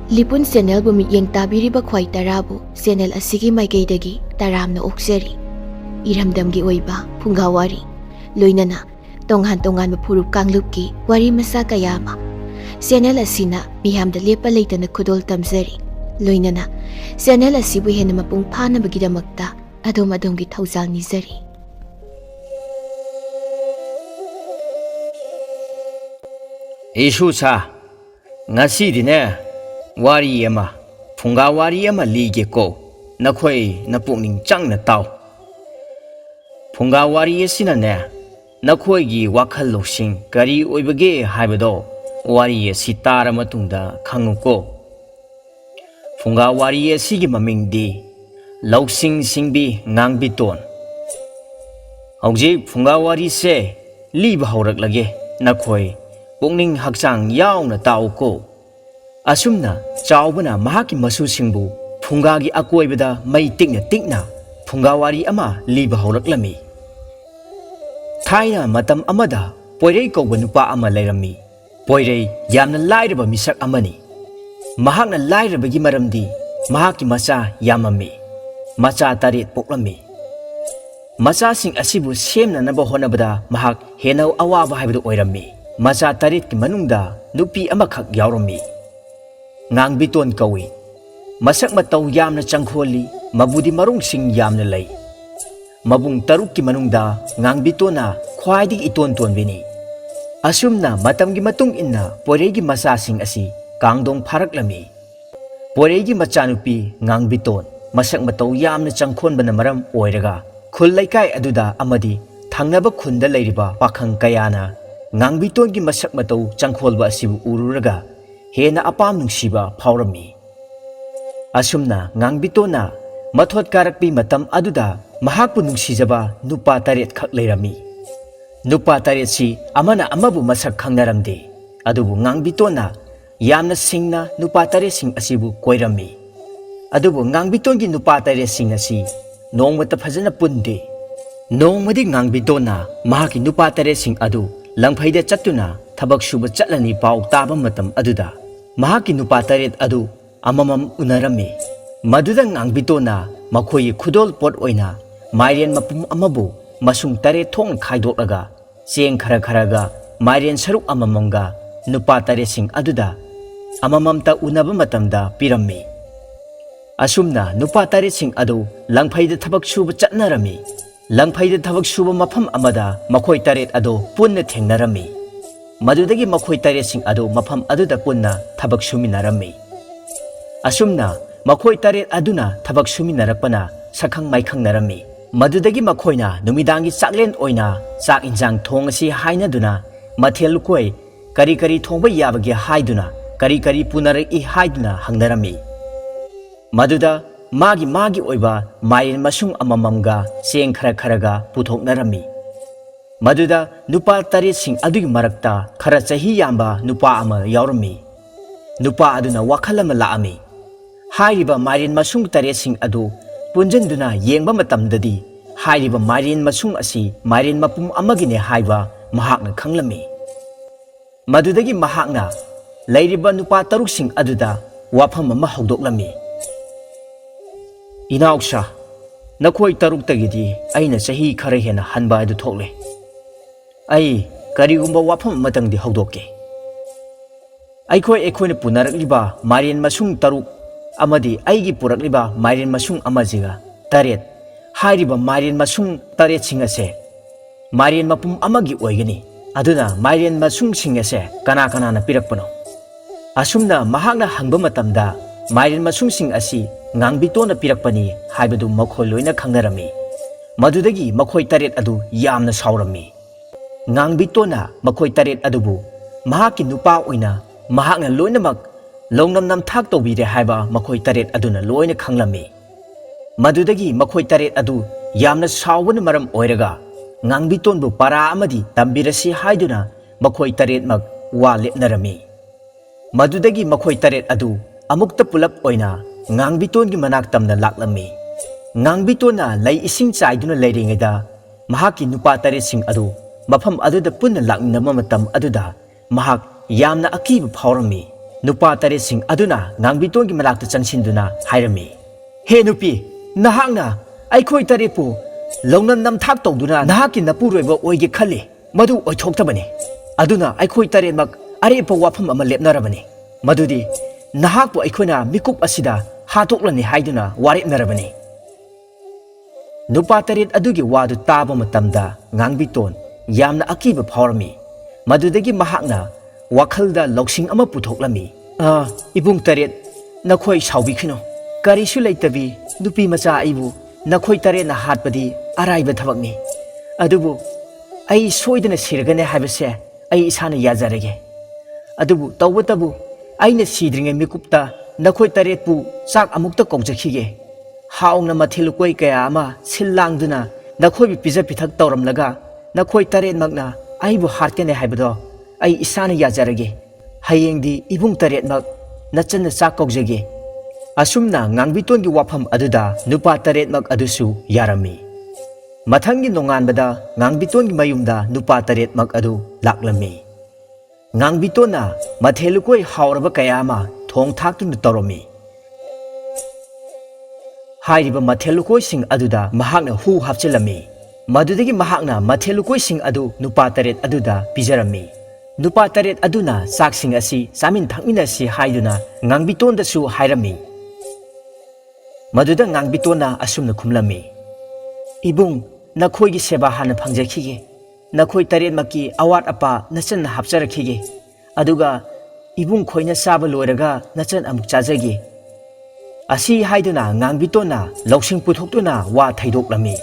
Lipun Channel bu mityeng tabiriba khwai tarabu channel asigi maikeidagi taramna okseri iramdamgi oiba phungawari loinana tonghan tongan furup kanglupki wari masa kayama channel asina miyamda lepa leitana khudol tamjari loinana channel asibu hena mapung phana bagidamakta adom-adomgi thaujal nizari Isu sa ngasi dine wari ama phunga wari ama lige ko nakhoi napukning changna taw phunga wari asina ne nakhoi gi wakhal loksing kari oibage haibado wari asi tara matungda khangu ko phunga wari asi gi maming di loksing singbi ngangbi ton hauji phunga wari se liba haurak lage nakhoi pukning hakchang yauna taw ko asumna chawbana mahaki masu singbu phunga gi akoibada mai tikna phunga wari ama liba hauраklami thaina matam amada poirei ko nupa ama leirami poirei yamna lairaba misak amani mahakna lairaba gi maramdi mahaki macha yamami macha tarit poklami macha sing asibu semna naba honabada mahak henau awaba haibadu oirami macha tarit ki manungda nupi amakhak yaurami ngangbiton kawi masak matau yamna changkholi mabudi marung sing yamna lay mabung taruk ki manungda ngangbitona khwaidi iton tonbini asumna matamgi matung inna poregi masa sing asi kangdong pharaklami poregi machanupi ngangbiton masak matau yamna changkhon bana maram oiraga khul laikai aduda amadi thangnaba khunda leiriba pakhang kayana ngangbiton gi masak matau changkholba asibu ururaga hena apam nungsiba phawrami asumna ngangbitona mathot karakpi matam aduda mahakpu nungsijaba nupa taret khak leirami nupa taret si amana amabu masak khangnaramde adubu ngangbitona yamna singna nupa taret sing asibu koirami adubu ngangbitongi nupa taret sing asi nongmata phajana punde nongmadi ngangbitona mahaki nupa taret sing adu langphaida chattuna thabak suba chatlani pau taba matam aduda mahaki nupa taret adu amamam unarami maduda ngangbitona makhoi khudol pot oina mairian mapum amabu masung tare thong khaidoklaga cheng khara mairian saruk amamamga nupa tare sing aduda amamamta unaba matamda pirammi asumna nupa tare sing adu langphaida thabak suba chatnarami langphaida thabak suba mafam amada makhoi taret adu punna thengnarami madudagi makhoi tare sing adu mafam aduda punna thabak suminarami asumna makhoi taret aduna thabak suminarakpana sakhang maikhang narami madudagi makhoina numidangi chaklen oina chak injang thong asi haina duna mathel koi kari thongba yabagi haiduna kari punarak I haiduna hangnarami maduda magi oiba mayin masung amamamga seng kharaga puthoknarami maduda nupa taret sing adugi marakta khara chahi yamba nupa ama yaurami nupa aduna wakhalama laami hairiba marin masung taret sing adu punjanduna yengba matamdadi hairiba marin masung asi marin mapum amagine haiba mahakna khanglami madudagi mahakna leiriba nupa taruk sing aduda wafam ama haudoklami inausha nakhoi taruk tagidi aina chahi khara hena hanba adu thokle ai karigumba wafam matangdi haudokke aikhoina punarakliba marin masung taruk amadi aigi purakliba marin masung amajiga taret hairiba marin masung taret singase marin mapum amagi oigani aduna marin masung singase kana na pirakpano asumna mahakna hangba matamda marin masung sing asi ngangbitona pirakpani haibadu makhoi loina khangnarami madudagi makhoi taret adu yamna saurami ngangbitona makhoi taret adubu mahaki nupa oina mahakna loinamak longnam nam thak tobire haiba makhoi taret aduna loina khanglami madudagi makhoi taret adu yamna sawbana maram oiraga ngangbitonbu para amadi tambirasi haiduna makhoi taret mak wa lepnarami madudagi makhoi taret adu amukta pulap oina ngangbitongi manak tamna laklami ngangbitona lay ising chaiduna leiringaida mahaki nupa taret sing adu mafam aduda punna laknama matam aduda mahak yamna akiba phawrami nupa taresing aduna ngangbitong gi malakta changsin-duna hairami. He nupi, nahakna aikhoi tarepu longnan namthak tawduna nahaki napuroiba oige khali madu oithoktabani. Aduna aikhoi taremak arepa wafam ama lepnarabani. Madudi nahakpu aikhoina mikup asida hatoklani haiduna warepnarabani. Nupa taret adugi wadu taba matamda ngangbiton yamna akiba phawrami. Madudagi mahakna wakhalda loksing ama putoklami. Ibung taret nakhoi saubikhino. Karisu leitabi nupi macha aibu nakhoi taret na hatpadi araiba thabakni. Adubu ai soidana sirgane haibase ai isana yajarege. Adubu tawbatabu aina sidringe mikupta nakhoi taret pu chak amukta kongjakhige. Haungna mathilukoi kaya ama silangduna nakhoi pija pithak tawramlaga nakhoi taret magna aibu hartene haibado ai isana yajarege. Hayengdi ibung taret mag nachanna chak kojage. Asumna ngangbiton gi wafam aduda nupa taret mag adusu yarami. Mathangi nonganbada ngangbiton gi mayumda nupa taret mag adu laklami. Ngangbitona mathelukoi hauraba kaya ama thong thaktuna tawrami. Hairiba mathelukoi sing aduda mahakna hu hapchilami. Madudagi mahakna mathelukoi sing adu nupa taret aduda pijarami. Nupa taret aduna saksing asi samin thakminasi haiduna ngangbitonda su hairami. Maduda ngangbitona asumna khumlami. Ibung nakhoi gi seba hana phangjakhige. Nakhoi taret maki awat apa nachan hapcharakhige. Aduga ibung khoina saba loiraga nachan amuk chajage. Asi haiduna ngangbitona loksing puthokduna wa thaidoklami.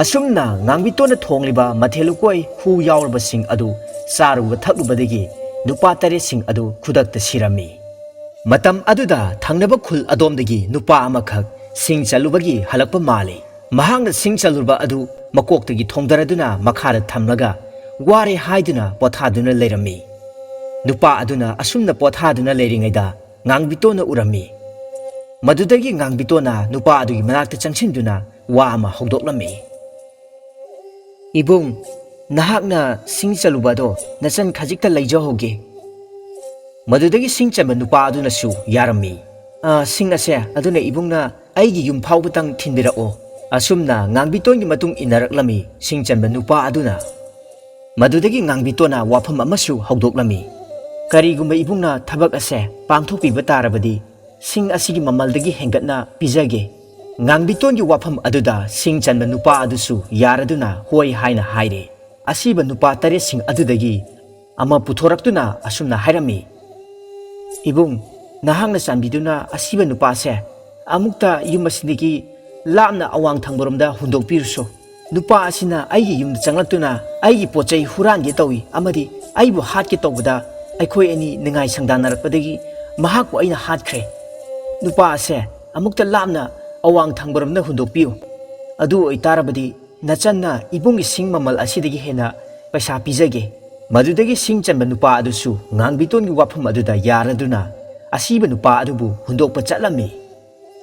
Asumna ngangbitona thongliba mathelukoi hu yaurba sing adu saruba thakubadagi nupa taret sing adu khudakta sirami. Matam aduda thangnaba khul adomdagi nupa amakhak sing chalubagi halakpa male. Mahangna sing chaluba adu makoktagi thongdaraduna makhara thamlaga ware haiduna pothaduna leirami. Nupa aduna asumna pothaduna leiringaida ngangbitona urami. Madudagi ngangbitona nupa adugi manakta changchinduna wa ama hogdoklami. Ibung nahakna sing chalubado nachan khajikta leijahoge. Madudagi sing chamba nupa aduna su yarami. Sing ase aduna ibungna aigi yum phawbutang thinbirao. Asumna ngangbiton gi matung inaraklami sing chamba nupa aduna. Madudagi ngangbitona wafam amasu hogdoklami. Karigumba ibungna thabak ase pangthokpiba tarabadi sing asigi mamaldagi hengatna pijage. Ngangbiton gi wafam aduda sing chamba nupa adusu yaraduna hoi haina haire. Asiba nupa taret sing adudagi ama puthoraktuna asumna hairami. Ibung nahangna chanbiduna asiba nupa se amukta yum asidagi lamna awang thangboromda hundokpiruso. Nupa asina aigi yumda changlaktuna aigi pochai hurange tawi amadi aibu hatke tawbada aikhoi ani ningai sangdanarakpadagi mahakpu aina hatkre. Nupa ase amukta lamna awang thangboromda hundokpiu. Adu oitarabadi nachanna ibungi sing mamal asidagi hena paisa pijage. Madudagi sing chanba nupa adusu ngangbiton gi wafam aduda yaraduna asiba nupa adubu hundokpa chatlami.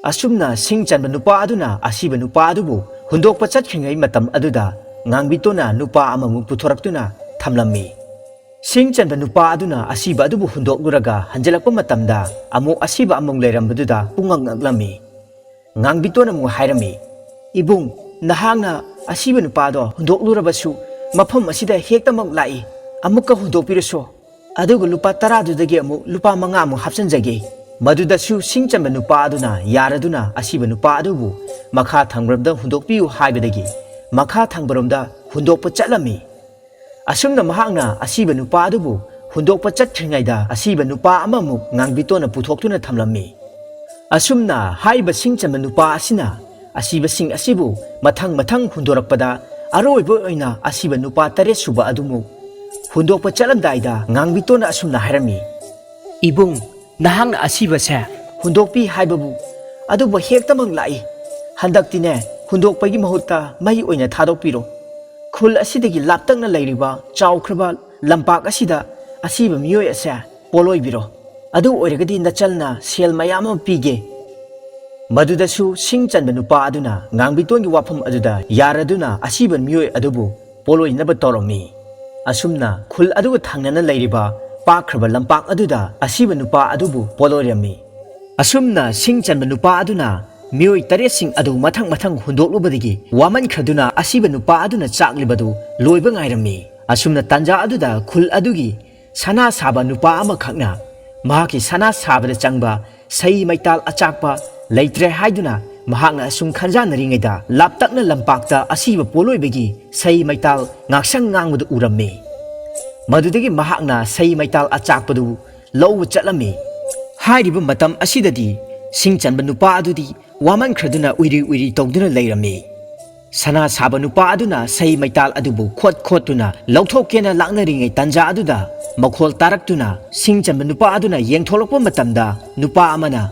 Asumna sing chanba nupa aduna asiba nupa adubu hundokpa chatkhringai matam aduda ngangbitona nupa amamu puthoraktuna thamlami. Sing chanba nupa aduna asiba adubu hundokluraga hanjalakpa matamda amuk asiba among leirambaduda pungangaklami. Ngangbitona mu hairami. Ibung nahangna asiba nupado hundoklurabasu mafam asida hektamak lai amukka hundokpiraso. Aduga lupa 10 dudagi amuk lupa 5 amuk hapsanjage. Madudasu sing chanba nupa aduna yaraduna asiba nupa adubu makha thangbromda hundokpiu haibadagi makha thangbromda hundokpa chatlami. Asumna mahakna asiba nupa adubu hundokpa chatkhringaida asiba nupa amamuk ngangbitona puthoktuna thamlami. Asumna haiba sing chanba nupa asina asiba sing asibu mathang hundorakpada aroiba oina asiba nupa 3 suba adumu hundokpa chatlamdaida ngangbitona asumna hairami. Ibung nahangna asiba se hundokpi haibabu adubu hektamang lai handaktine hundokpagi mahutta mai oina thadokpiro. Khul asidagi laptakna leiriba chawkhraba lampak asida asiba miyoi ase poloibiro. Adu oiragadi nachalna sel mayam ama pige. Madudasu sing chanba nupa aduna ngangbitongi wafam aduda yaraduna asiba miyoi adubu poloinaba tawrami. Asumna khul aduga thangnana leiriba ꯄꯥꯛꯈ꯭ꯔꯕ ꯂꯝꯄꯥꯛ ꯑꯗꯨꯗ ꯑꯁꯤꯕ ꯅꯨꯄꯥ ꯑꯗꯨꯕꯨ ꯄꯣꯂꯣꯏꯔꯝꯃꯤ꯫ ꯑꯁꯨꯝꯅ ꯁꯤꯡ ꯆꯟꯕ ꯅꯨꯄꯥ ꯑꯗꯨꯅ ꯃꯤꯑꯣꯏ 8 ꯑꯗꯨ ꯃꯊꯪ ꯃꯊꯪ ꯍꯨꯟꯗꯣꯛꯂꯨꯕꯗꯒꯤ ꯋꯥꯃꯟꯈ꯭ꯔꯗꯨꯅ ꯑꯁꯤꯕ ꯅꯨꯄꯥ ꯑꯗꯨꯅ ꯆꯥꯛꯂꯤꯕꯗꯨ ꯂꯣꯏꯕ ꯉꯥꯏꯔꯝꯃꯤ꯫ ꯑꯁꯨꯝꯅ ꯇꯥꯟꯖꯥ ꯑꯗꯨꯗ ꯈꯨꯜ ꯑꯗꯨꯒꯤ ꯁꯅꯥ ꯁꯥꯕ ꯅꯨꯄꯥ ꯑꯃꯈꯛꯅ ꯃꯍꯥꯛꯀꯤ ꯁꯅꯥ ꯁꯥꯕꯗ ꯆꯪꯕ ꯁꯩ ꯃꯩꯇꯥꯜ ꯑꯆꯥꯛꯄ ꯂꯩꯇ꯭ꯔꯦ ꯍꯥꯏꯗꯨꯅ ꯃꯍꯥꯛꯅ ꯑꯁꯨꯝ ꯈꯟꯖꯥꯟꯅꯔꯤꯉꯩꯗ ꯂꯥꯞꯇꯛꯅ ꯂꯝꯄꯥꯛꯇ ꯑꯁꯤꯕ ꯄꯣꯂꯣꯏꯕꯒꯤ ꯁꯩ ꯃꯩꯇꯥꯜ ꯉꯥꯛꯁꯪ ꯉꯥꯡꯕꯗꯨ ꯎꯔꯝꯃꯤ꯫ ꯃꯗꯨꯗꯒꯤ ꯃꯍꯥꯛꯅ ꯁꯩ ꯃꯩꯇꯥꯜ ꯑꯆꯥꯛꯄꯗꯨ ꯂꯧꯕ ꯆꯠꯂꯝꯃꯤ꯫ ꯍꯥꯏꯔꯤꯕ ꯃꯇꯝ ꯑꯁꯤꯗꯗꯤ ꯁꯤꯡ ꯆꯟꯕ ꯅꯨꯄꯥ ꯑꯗꯨꯗꯤ ꯋꯥꯃꯟꯈ꯭ꯔꯗꯨꯅ ꯎꯏꯔꯤ ꯎꯏꯔꯤ ꯇꯧꯗꯨꯅ ꯂꯩꯔꯝꯃꯤ꯫ ꯁꯅꯥ ꯁꯥꯕ ꯅꯨꯄꯥ ꯑꯗꯨꯅ ꯁꯩ ꯃꯩꯇꯥꯜ ꯑꯗꯨꯕꯨ ꯈꯣꯠꯇꯨꯅ ꯂꯧꯊꯣꯛꯀꯦꯅ ꯂꯥꯛꯅꯔꯤꯉꯩ ꯇꯥꯟꯖꯥ ꯑꯗꯨꯗ ꯃꯈꯣꯜ ꯇꯥꯔꯛꯇꯨꯅ ꯁꯤꯡ ꯆꯟꯕ ꯅꯨꯄꯥ ꯑꯗꯨꯅ ꯌꯦꯡꯊꯣꯛꯂꯛꯄ ꯃꯇꯝꯗ ꯅꯨꯄꯥ ꯑꯃꯅ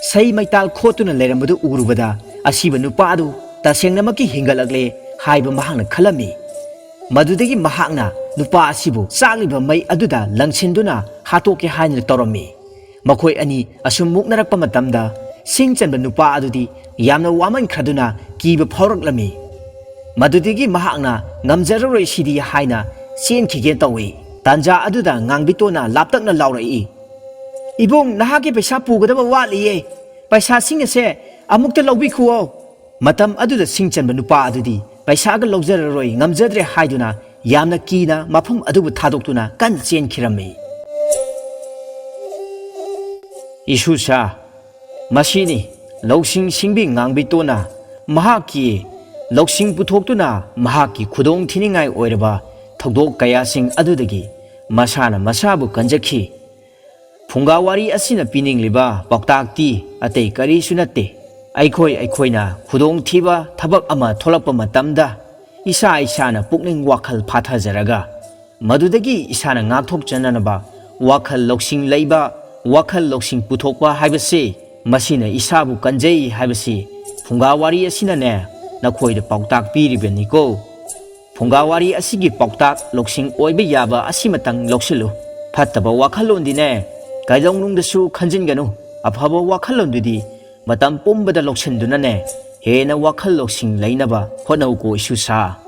ꯁꯩ ꯃꯩꯇꯥꯜ ꯈꯣꯠꯇꯨꯅ ꯂꯩꯔꯝꯕꯗꯨ ꯎꯔꯨꯕꯗ ꯑꯁꯤꯕ ꯅꯨꯄꯥ ꯑꯗꯨ ꯇꯁꯦꯡꯅꯃꯛꯀꯤ ꯍꯤꯡꯒꯠꯂꯛꯂꯦ ꯍꯥꯏꯕ ꯃꯍꯥꯛꯅ ꯈꯜꯂꯝꯃꯤ꯫ ꯃꯗꯨꯗꯒꯤ ꯃꯍꯥꯛꯅ ꯅꯨꯄꯥ ꯑꯁꯤꯕꯨ ꯆꯥꯛꯂꯤꯕ ꯃꯩ ꯑꯗꯨꯗ ꯂꯪꯁꯤꯟꯗꯨꯅ ꯍꯥꯠꯇꯣꯛꯀꯦ ꯍꯥꯏꯅ ꯇꯧꯔꯝꯃꯤ꯫ ꯃꯈꯣꯏ ꯑꯅꯤ ꯑꯁꯨꯝ ꯃꯨꯛꯅꯔꯛꯄ ꯃꯇꯝꯗ ꯁꯤꯡ ꯆꯟꯕ ꯅꯨꯄꯥ ꯑꯗꯨꯗꯤ ꯌꯥꯝꯅ ꯋꯥꯃꯟꯈ꯭ꯔꯗꯨꯅ ꯀꯤꯕ ꯐꯥꯎꯔꯛꯂꯝꯃꯤ꯫ ꯃꯗꯨꯗꯒꯤ ꯃꯍꯥꯛꯅ ꯉꯝꯖꯔꯔꯣꯏ ꯁꯤꯗꯤ ꯍꯥꯏꯅ ꯆꯦꯟꯈꯤꯒꯦ ꯇꯧꯏ꯫ ꯇꯥꯟꯖꯥ ꯑꯗꯨꯗ ꯉꯥꯡꯕꯤꯇꯣꯟꯅ ꯂꯥꯞꯇꯛꯅ ꯂꯥꯎꯔꯛꯏ, "ꯏꯕꯨꯡ, ꯅꯍꯥꯛꯀꯤ ꯄꯩꯁꯥ ꯄꯨꯒꯗꯕ ꯋꯥꯠꯂꯤꯌꯦ, ꯄꯩꯁꯥꯁꯤꯡ ꯑꯁꯦ ꯑꯃꯨꯛꯇ ꯂꯧꯕꯤꯈꯨꯑꯣ"꯫ ꯃꯇꯝ ꯑꯗꯨꯗ ꯁꯤꯡ ꯆꯟꯕ ꯅꯨꯄꯥ ꯑꯗꯨꯗꯤ ꯄꯩꯁꯥꯒ ꯂꯧꯖꯔꯔꯣꯏ ꯉꯝꯖꯗ꯭ꯔꯦ ꯍꯥꯏꯗꯨꯅ ꯌꯥꯝꯅ ꯀꯤꯅ ꯃꯐꯝ ꯑꯗꯨꯕꯨ ꯊꯥꯗꯣꯛꯇꯨꯅ ꯀꯟꯅ ꯆꯦꯟꯈꯤꯔꯝꯃꯤ꯫ ꯏꯁꯨꯁꯥ, ꯃꯁꯤꯅꯤ ꯂꯧꯁꯤꯡ ꯁꯤꯡꯕꯤ ꯉꯥꯡꯕꯤꯇꯣꯟꯅ ꯃꯍꯥꯛꯀꯤ ꯂꯧꯁꯤꯡ ꯄꯨꯊꯣꯛꯇꯨꯅ ꯃꯍꯥꯛꯀꯤ ꯈꯨꯗꯣꯡ ꯊꯤꯅꯤꯡꯉꯥꯏ ꯑꯣꯏꯔꯕ ꯊꯧꯗꯣꯛ ꯀꯌꯥꯁꯤꯡ ꯑꯗꯨꯗꯒꯤ ꯃꯁꯥꯅ ꯃꯁꯥꯕꯨ ꯀꯟꯖꯈꯤ꯫ ꯐꯨꯡꯒꯥꯋꯥꯔꯤ ꯑꯁꯤꯅ ꯄꯤꯅꯤꯡꯂꯤꯕ ꯄꯥꯎꯇꯥꯛꯇꯤ ꯑꯇꯩ ꯀꯔꯤꯁꯨ ꯅꯠꯇꯦ꯫ ꯑꯩꯈꯣꯏꯅ ꯈꯨꯗꯣꯡꯊꯤꯕ ꯊꯕꯛ ꯑꯃ ꯊꯣꯛꯂꯛꯄ ꯃꯇꯝꯗ ꯏꯁꯥꯅ ꯄꯨꯛꯅꯤꯡ ꯋꯥꯈꯜ ꯐꯥꯊꯖꯔꯒ ꯃꯗꯨꯗꯒꯤ ꯏꯁꯥꯅ ꯉꯥꯛꯊꯣꯛꯆꯅꯅꯕ ꯋꯥꯈꯜ ꯂꯧꯁꯤꯡ ꯂꯩꯕ, ꯋꯥꯈꯜ ꯂꯧꯁꯤꯡ ꯄꯨꯊꯣꯛꯄ ꯍꯥꯏꯕꯁꯤ ꯃꯁꯤꯅ ꯏꯁꯥꯕꯨ ꯀꯟꯖꯩ ꯍꯥꯏꯕꯁꯤ ꯐꯨꯡꯒꯥꯋꯥꯔꯤ ꯑꯁꯤꯅꯅꯦ ꯅꯈꯣꯏꯗ ꯄꯥꯎꯇꯥꯛ ꯄꯤꯔꯤꯕꯅꯤꯀꯣ꯫ ꯐꯨꯡꯒꯥꯋꯥꯔꯤ ꯑꯁꯤꯒꯤ ꯄꯥꯎꯇꯥꯛ ꯂꯧꯁꯤꯡ ꯑꯣꯏꯕ ꯌꯥꯕ ꯑꯁꯤꯃꯇꯪ ꯂꯧꯁꯤꯜꯂꯨ꯫ ꯐꯠꯇꯕ ꯋꯥꯈꯜꯂꯣꯟꯗꯤꯅꯦ ꯀꯩꯗꯧꯅꯨꯡꯗꯁꯨ ꯈꯟꯖꯤꯟꯒꯅꯨ꯫ ꯑꯐꯕ ꯋꯥꯈꯜꯂꯣꯟꯗꯨꯗꯤ ꯃꯇꯝ ꯄꯨꯝꯕꯗ ꯂꯧꯁꯤꯟꯗꯨꯅꯅꯦ ꯍꯦꯟꯅ ꯋꯥꯈꯜ ꯂꯧꯁꯤꯡ ꯂꯩꯅꯕ ꯍꯣꯠꯅꯧꯀꯣ ꯏꯁꯨꯁꯥ꯫